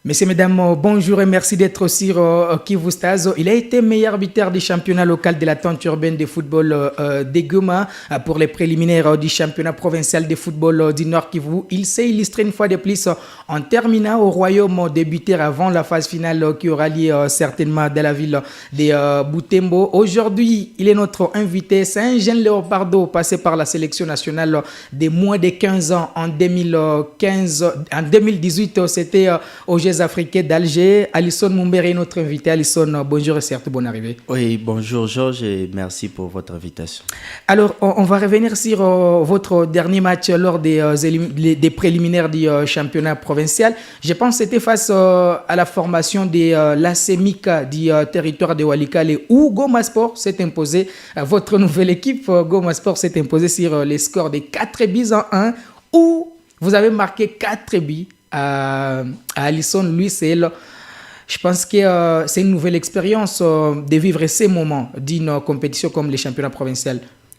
Messieurs, mesdames, bonjour et merci d'être sur Kivu Stars. Il a été meilleur arbitre du championnat local de la tente urbaine de football de Goma pour les préliminaires du championnat provincial de football du Nord Kivu. Il s'est illustré une fois de plus en terminant au royaume des buteurs avant la phase finale qui aura lieu certainement dans la ville de Butembo. Aujourd'hui, il est notre invité. C'est un jeune Léopardo passé par la sélection nationale de moins de 15 ans en 2015. En 2018, c'était au Jeux africains d'Alger. Alisson Mumbere est notre invité. Alisson, bonjour et certes bonne arrivée. Oui, bonjour Georges et merci pour votre invitation. Alors, on va revenir sur votre dernier match lors des préliminaires du championnat provincial. Je pense que c'était face à la formation de l'ACMICA du territoire de Walikale où Goma Sport s'est imposé. Votre nouvelle équipe, Goma Sport, s'est imposée sur les scores de 4 buts en 1 où vous avez marqué 4 buts à Alisson. Lui, je pense que c'est une nouvelle expérience de vivre ces moments d'une compétition comme les championnats provinciaux.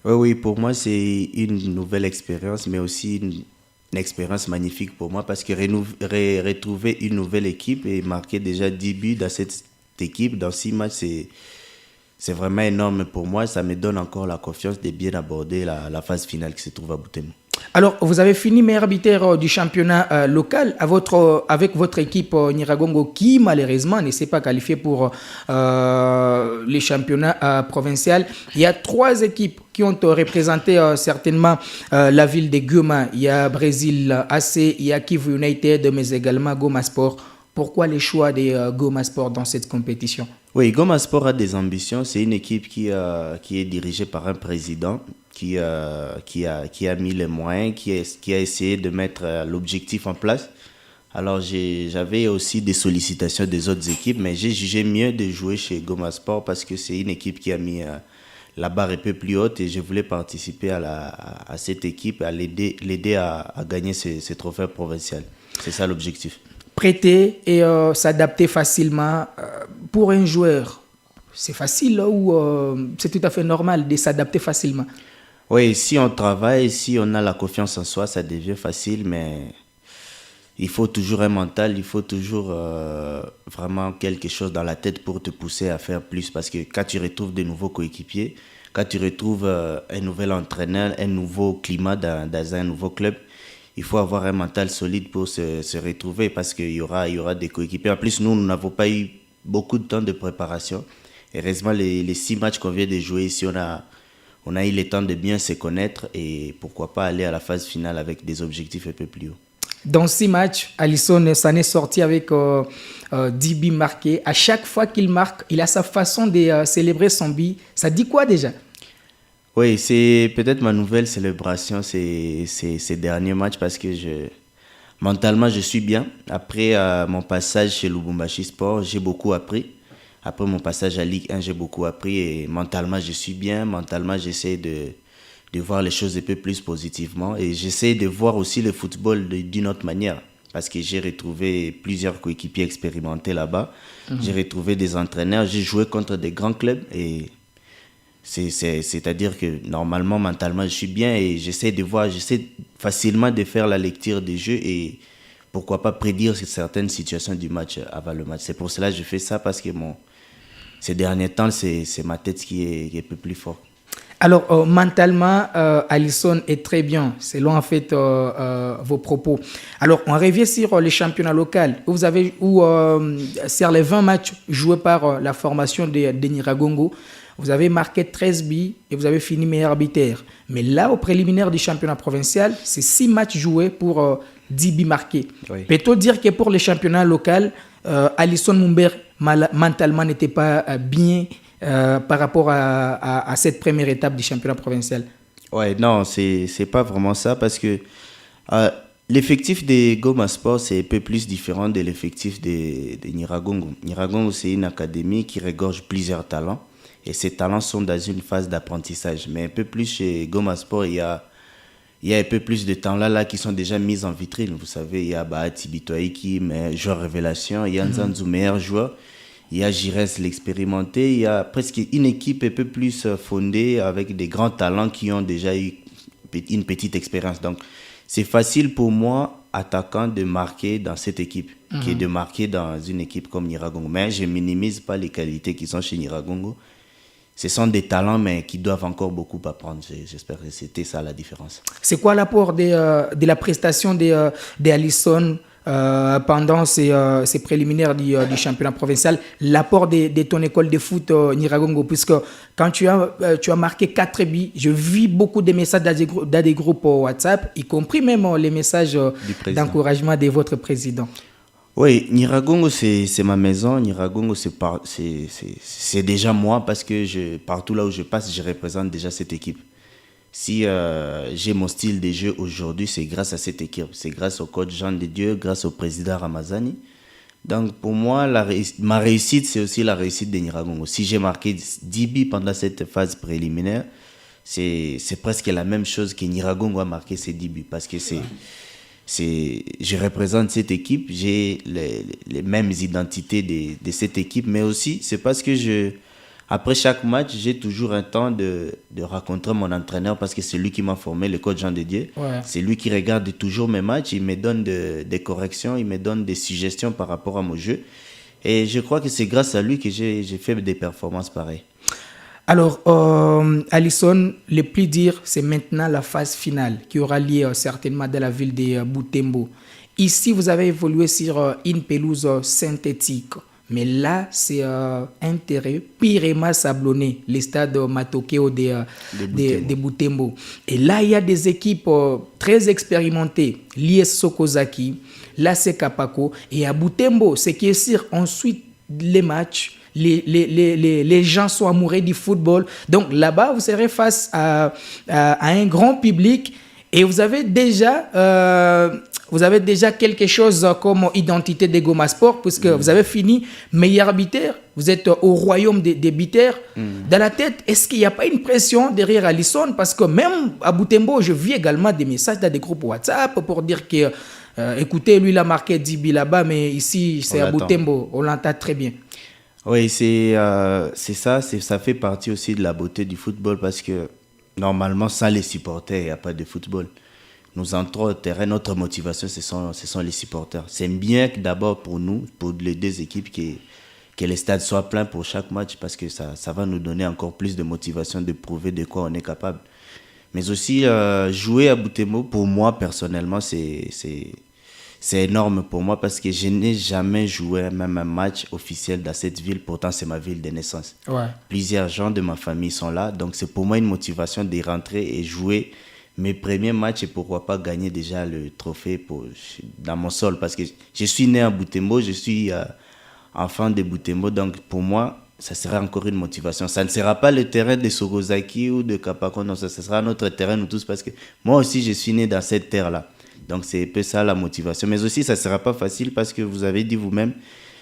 Oui, pour moi, c'est une nouvelle expérience, mais aussi une expérience magnifique pour moi parce que retrouver une nouvelle équipe et marquer déjà 10 buts dans cette équipe, dans 6 matchs, c'est vraiment énorme pour moi. Ça me donne encore la confiance de bien aborder la phase finale qui se trouve à Butembo. Alors, vous avez fini meilleur arbitre du championnat local avec votre équipe Nyiragongo qui, malheureusement, ne s'est pas qualifiée pour les championnats provinciaux. Il y a 3 équipes qui ont représenté certainement la ville de Goma. Il y a Brésil AC, il y a Kivu United, mais également Goma Sport. Pourquoi les choix de Goma Sport dans cette compétition? Oui, Goma Sport a des ambitions. C'est une équipe qui est dirigée par un président qui a mis les moyens, qui a essayé de mettre l'objectif en place. Alors, j'avais aussi des sollicitations des autres équipes, mais j'ai jugé mieux de jouer chez Goma Sport parce que c'est une équipe qui a mis la barre un peu plus haute et je voulais participer à cette équipe, à l'aider à gagner ce trophée provincial. C'est ça l'objectif. Prêter et s'adapter facilement pour un joueur, c'est facile ou c'est tout à fait normal de s'adapter facilement? Oui, si on travaille, si on a la confiance en soi, ça devient facile, mais il faut toujours un mental, il faut toujours vraiment quelque chose dans la tête pour te pousser à faire plus. Parce que quand tu retrouves de nouveaux coéquipiers, quand tu retrouves un nouvel entraîneur, un nouveau climat dans un nouveau club, il faut avoir un mental solide pour se retrouver parce qu'il y aura des coéquipiers. En plus, nous n'avons pas eu beaucoup de temps de préparation. Heureusement, les 6 matchs qu'on vient de jouer ici, on a eu le temps de bien se connaître et pourquoi pas aller à la phase finale avec des objectifs un peu plus hauts. Dans 6 matchs, Alisson s'en est sorti avec 10 buts marqués. À chaque fois qu'il marque, il a sa façon de célébrer son but. Ça dit quoi déjà? Oui, c'est peut-être ma nouvelle célébration ces derniers matchs parce que mentalement, je suis bien. Après mon passage chez Lubumbashi Sport, j'ai beaucoup appris. Après mon passage à Ligue 1, j'ai beaucoup appris et mentalement, je suis bien. Mentalement, j'essaie de voir les choses un peu plus positivement et j'essaie de voir aussi le football d'une autre manière parce que j'ai retrouvé plusieurs coéquipiers expérimentés là-bas. J'ai retrouvé des entraîneurs, j'ai joué contre des grands clubs et c'est-à-dire que normalement, mentalement, je suis bien et j'essaie facilement de faire la lecture des jeux et pourquoi pas prédire certaines situations du match avant le match. C'est pour cela que je fais ça parce que ces derniers temps, c'est ma tête qui est un peu plus forte. Alors, mentalement, Alisson est très bien, selon en fait vos propos. Alors, on revient sur les championnats locaux. Sur les 20 matchs joués par la formation de Nyiragongo, vous avez marqué 13 buts et vous avez fini meilleur arbitre. Mais là, au préliminaire du championnat provincial, c'est 6 matchs joués pour 10 buts marqués. Oui. Peut-on dire que pour les championnats locaux, Alisson Mumbere mentalement n'était pas bien par rapport à cette première étape du championnat provincial? Ouais, non, c'est pas vraiment ça parce que l'effectif de Goma Sport, c'est un peu plus différent de l'effectif de Nyiragongo. Nyiragongo, c'est une académie qui regorge plusieurs talents et ces talents sont dans une phase d'apprentissage. Mais un peu plus chez Goma Sport, il y a un peu plus de talents là qui sont déjà mis en vitrine. Vous savez, il y a Bahati Bitoaï qui est joueur révélation, il y a Nzanzu, meilleur joueur. Il y a Jires l'expérimenté, il y a presque une équipe un peu plus fondée avec des grands talents qui ont déjà eu une petite expérience. Donc, c'est facile pour moi attaquant de marquer dans cette équipe, qui est de marquer dans une équipe comme Nyiragongo. Mais je ne minimise pas les qualités qui sont chez Nyiragongo. Ce sont des talents, mais qui doivent encore beaucoup apprendre. J'espère que c'était ça la différence. C'est quoi l'apport de la prestation d'Alisson pendant ces préliminaires du championnat provincial, l'apport de ton école de foot Nyiragongo, puisque quand tu as marqué 4 buts, je vis beaucoup de messages dans des groupes WhatsApp, y compris même les messages d'encouragement de votre président. Oui, Nyiragongo, c'est ma maison. Nyiragongo, c'est déjà moi parce que partout là où je passe, je représente déjà cette équipe. Si j'ai mon style de jeu aujourd'hui, c'est grâce à cette équipe. C'est grâce au coach Jean de Dieu, grâce au président Ramazani. Donc pour moi, ma réussite, c'est aussi la réussite de Nyiragongo. Si j'ai marqué 10 buts pendant cette phase préliminaire, c'est presque la même chose que Nyiragongo a marqué ses 10 buts parce que je représente cette équipe, j'ai les mêmes identités de cette équipe, mais aussi c'est parce que après chaque match, j'ai toujours un temps de rencontrer mon entraîneur parce que c'est lui qui m'a formé, le coach Jean de Dieu. Ouais. C'est lui qui regarde toujours mes matchs, il me donne des corrections, il me donne des suggestions par rapport à mon jeu. Et je crois que c'est grâce à lui que j'ai fait des performances pareilles. Alors, Alisson, le plus dur, c'est maintenant la phase finale qui aura lieu certainement dans la ville de Butembo. Ici, vous avez évolué sur une pelouse synthétique. Mais là, c'est un terrain pirement sablonné, le stade Matokeo de Butembo. Et là, il y a des équipes très expérimentées, l'IS Sokozaki, l'AC Kapako. Et à Butembo, ce qui est sûr, ensuite, les matchs, les gens sont amoureux du football. Donc là-bas, vous serez face à un grand public et vous avez déjà quelque chose comme identité de Goma Sport puisque vous avez fini meilleur arbitre. Vous êtes au royaume des arbitres. Dans la tête, est-ce qu'il n'y a pas une pression derrière Alisson? Parce que même à Butembo, je vis également des messages dans des groupes WhatsApp pour dire que écoutez, lui, il a marqué 10 buts là-bas, mais ici, c'est à Butembo. On l'entend très bien. Oui, c'est ça. Ça fait partie aussi de la beauté du football parce que normalement, sans les supporters, il n'y a pas de football. Nous entrons au terrain, notre motivation, ce sont les supporters. C'est bien que d'abord pour nous, pour les deux équipes, que les stades soient pleins pour chaque match parce que ça va nous donner encore plus de motivation de prouver de quoi on est capable. Mais aussi, jouer à Butembo, pour moi, personnellement, c'est énorme pour moi parce que je n'ai jamais joué même un match officiel dans cette ville. Pourtant, c'est ma ville de naissance. Ouais. Plusieurs gens de ma famille sont là. Donc, c'est pour moi une motivation de rentrer et jouer mes premiers matchs et pourquoi pas gagner déjà le trophée dans mon sol. Parce que je suis né à Butembo, je suis enfant de Butembo. Donc, pour moi, ça sera encore une motivation. Ça ne sera pas le terrain de Sokozaki ou de Kapako. Non, ça sera notre terrain, nous tous. Parce que moi aussi, je suis né dans cette terre-là. Donc, c'est un peu ça la motivation. Mais aussi, ça ne sera pas facile parce que vous avez dit vous-même,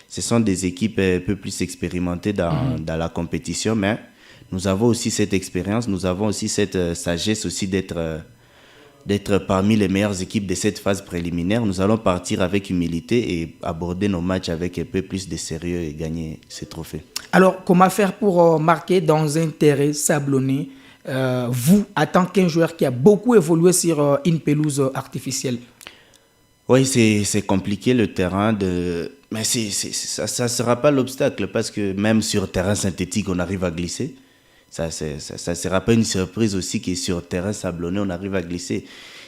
ce sont des équipes un peu plus expérimentées dans la compétition. Mais nous avons aussi cette expérience, nous avons aussi cette sagesse aussi d'être parmi les meilleures équipes de cette phase préliminaire. Nous allons partir avec humilité et aborder nos matchs avec un peu plus de sérieux et gagner ces trophées. Alors, comment faire pour marquer dans un terrain sablonné vous, en tant qu'un joueur qui a beaucoup évolué sur une pelouse artificielle? Oui, c'est compliqué le terrain, mais ça ne sera pas l'obstacle parce que même sur terrain synthétique, on arrive à glisser. Ça ne sera pas une surprise aussi que sur terrain sablonné, on arrive à glisser.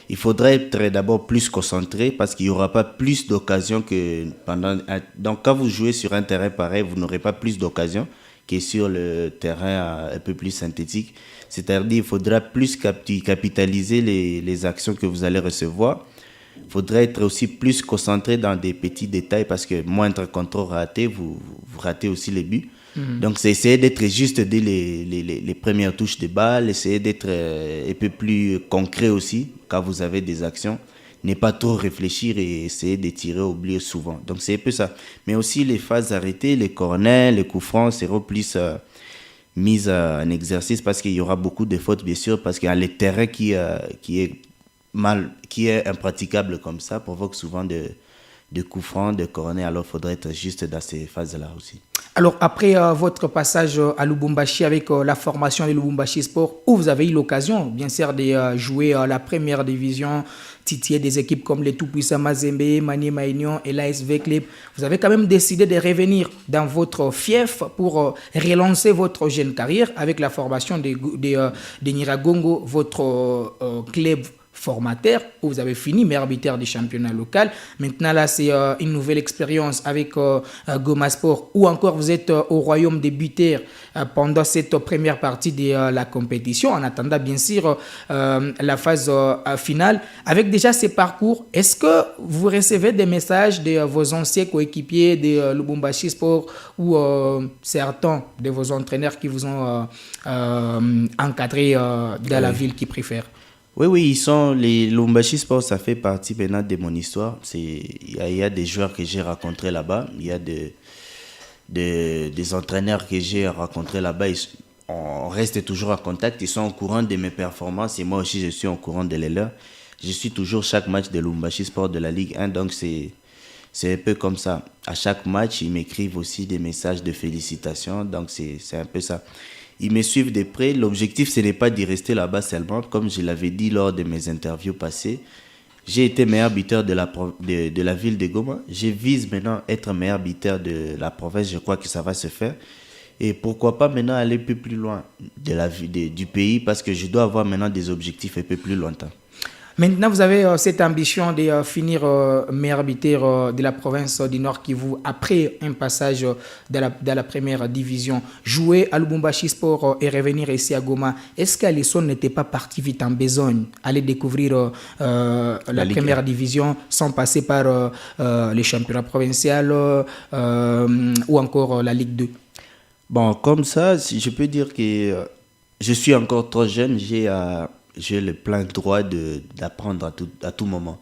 Il faudrait être d'abord plus concentré parce qu'il n'y aura pas plus d'occasions que pendant... Donc, quand vous jouez sur un terrain pareil, vous n'aurez pas plus d'occasions que sur le terrain un peu plus synthétique. C'est-à-dire qu'il faudra plus capitaliser les actions que vous allez recevoir. Il faudrait être aussi plus concentré dans des petits détails parce que moindre contrôle raté, vous ratez aussi les buts. Donc, c'est essayer d'être juste dès les premières touches de balle, essayer d'être un peu plus concret aussi quand vous avez des actions. Ne pas trop réfléchir et essayer de tirer, oublier souvent. Donc, c'est un peu ça. Mais aussi, les phases arrêtées, les corners, les coups francs seront plus mis en exercice parce qu'il y aura beaucoup de fautes, bien sûr, parce qu'il y a le terrain qui est impraticable comme ça, provoque souvent de coups francs, de corners. Alors, il faudrait être juste dans ces phases-là aussi. Alors, après votre passage à Lubumbashi avec la formation de Lubumbashi Sport, où vous avez eu l'occasion, bien sûr, de jouer la première division titiller des équipes comme les tout-puissants Mazembe, Maniema Union et l'ASV Club. Vous avez quand même décidé de revenir dans votre fief pour relancer votre jeune carrière avec la formation de Nyiragongo, votre club formateur, où vous avez fini meilleur arbitre du championnat local. Maintenant, là, c'est une nouvelle expérience avec Goma Sport, ou encore vous êtes au royaume des buteurs pendant cette première partie de la compétition, en attendant bien sûr la phase finale. Avec déjà ces parcours, est-ce que vous recevez des messages de vos anciens coéquipiers de Lubumbashi Sport ou certains de vos entraîneurs qui vous ont encadré dans la ville qu'ils préfèrent? Oui, ils sont les Lubumbashi Sport, ça fait partie maintenant de mon histoire. Il y a des joueurs que j'ai rencontrés là-bas, il y a des entraîneurs que j'ai rencontrés là-bas. On reste toujours en contact, ils sont au courant de mes performances et moi aussi je suis au courant de les leurs. Je suis toujours chaque match de Lubumbashi Sport de la Ligue 1, donc c'est un peu comme ça. À chaque match, ils m'écrivent aussi des messages de félicitations, donc c'est un peu ça. Ils me suivent de près. L'objectif, ce n'est pas d'y rester là-bas seulement. Comme je l'avais dit lors de mes interviews passées, j'ai été meilleur buteur de la ville de Goma. Je vise maintenant être meilleur buteur de la province. Je crois que ça va se faire. Et pourquoi pas maintenant aller un peu plus loin du pays, parce que je dois avoir maintenant des objectifs un peu plus lointains. Maintenant, vous avez cette ambition de finir meilleur arbitre de la province du Nord Kivu après un passage dans la première division. Jouer à Lubumbashi Sport et revenir ici à Goma. Est-ce qu'Alisson n'était pas parti vite en besogne, aller découvrir la première division sans passer par les championnats provinciaux ou encore la Ligue 2? Bon, comme ça, si je peux dire que je suis encore trop jeune, j'ai le plein droit d'apprendre à tout moment.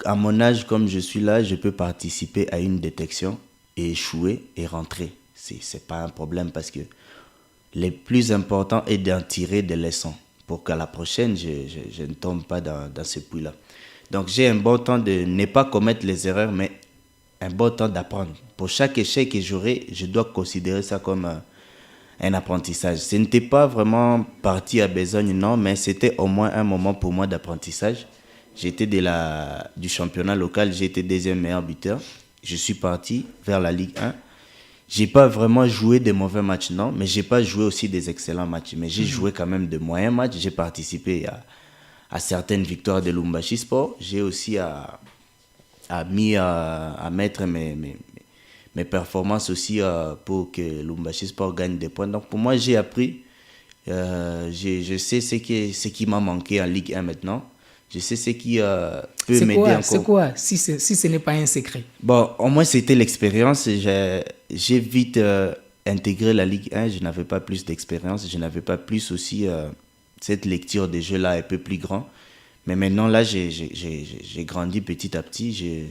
À mon âge, comme je suis là, je peux participer à une détection et échouer et rentrer. C'est pas un problème parce que le plus important est d'en tirer des leçons pour qu'à la prochaine, je ne tombe pas dans ce puits-là. Donc j'ai un bon temps de ne pas commettre les erreurs, mais un bon temps d'apprendre. Pour chaque échec que j'aurai, je dois considérer ça comme un apprentissage. Ce n'était pas vraiment parti à besogne, non, mais c'était au moins un moment pour moi d'apprentissage. J'étais du championnat local, j'ai été deuxième meilleur buteur. Je suis parti vers la Ligue 1. J'ai pas vraiment joué des mauvais matchs, non, mais j'ai pas joué aussi des excellents matchs. Mais j'ai joué quand même de moyens matchs. J'ai participé à certaines victoires de Lubumbashi Sport. J'ai aussi à mettre mes performances aussi pour que Lubumbashi Sport gagne des points. Donc pour moi, j'ai appris, je sais ce qui m'a manqué en Ligue 1 maintenant. Je sais ce qui peut m'aider encore. C'est quoi, si ce n'est pas un secret? Bon, au moins c'était l'expérience. J'ai vite intégré la Ligue 1, je n'avais pas plus d'expérience, je n'avais pas plus aussi cette lecture des jeux-là un peu plus grand. Mais maintenant, là, j'ai grandi petit à petit.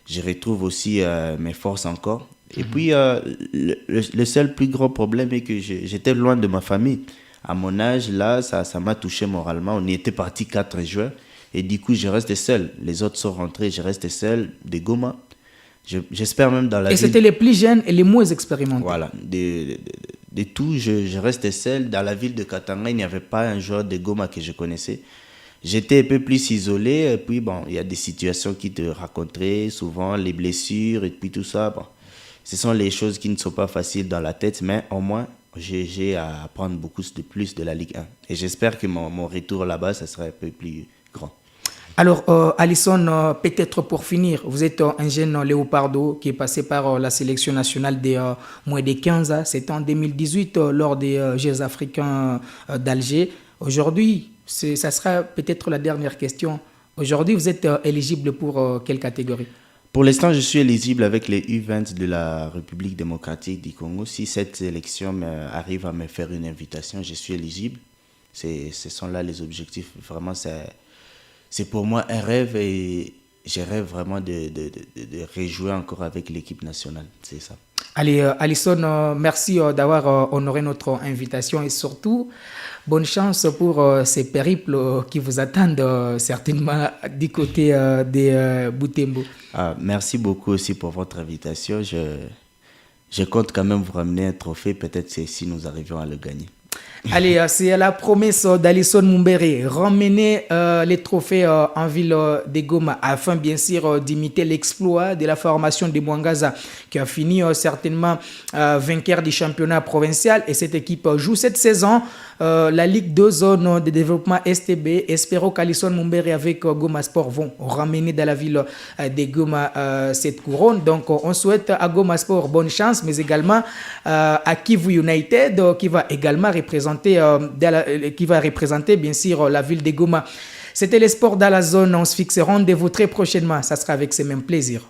Je retrouve aussi mes forces encore. Et puis, le seul plus grand problème est que j'étais loin de ma famille. À mon âge, là, ça m'a touché moralement. On y était partis 4 joueurs. Et du coup, je restais seul. Les autres sont rentrés, je restais seul de Goma. J'espère même dans la ville... Et c'était les plus jeunes et les moins expérimentés. Voilà. De tout, je restais seul. Dans la ville de Katanga, il n'y avait pas un joueur de Goma que je connaissais. J'étais un peu plus isolé, et puis bon, il y a des situations qui te raconteraient, souvent les blessures et puis tout ça. Bon, ce sont les choses qui ne sont pas faciles dans la tête, mais au moins, j'ai à apprendre beaucoup de plus de la Ligue 1. Et j'espère que mon retour là-bas, ça sera un peu plus grand. Alors, Alisson, peut-être pour finir, vous êtes un jeune Léopardo qui est passé par la sélection nationale des moins de 15 ans. C'était en 2018 lors des Jeux africains d'Alger. Aujourd'hui, ça sera peut-être la dernière question. Aujourd'hui, vous êtes éligible pour quelle catégorie? Pour l'instant, je suis éligible avec les U20 de la République démocratique du Congo. Si cette sélection arrive à me faire une invitation, je suis éligible. Ce sont là les objectifs. Vraiment, c'est pour moi un rêve et je rêve vraiment de rejouer encore avec l'équipe nationale. C'est ça. Allez, Alisson, merci d'avoir honoré notre invitation et surtout, bonne chance pour ces périples qui vous attendent certainement du côté de Butembo. Merci beaucoup aussi pour votre invitation. Je compte quand même vous ramener un trophée, peut-être si nous arrivions à le gagner. Allez, c'est la promesse d'Alisson Mumbere, ramener les trophées en ville de Goma afin bien sûr d'imiter l'exploit de la formation de Mwangaza qui a fini certainement vainqueur du championnat provincial et cette équipe joue cette saison la Ligue 2 zone de développement STB. Espérons qu'Alisson Mumbere avec Goma Sport vont ramener dans la ville de Goma cette couronne. Donc on souhaite à Goma Sport bonne chance, mais également à Kivu United qui va également représenter bien sûr la ville de Goma. C'était les sports dans la zone. On se fixe rendez-vous très prochainement. Ça sera avec ce même plaisir.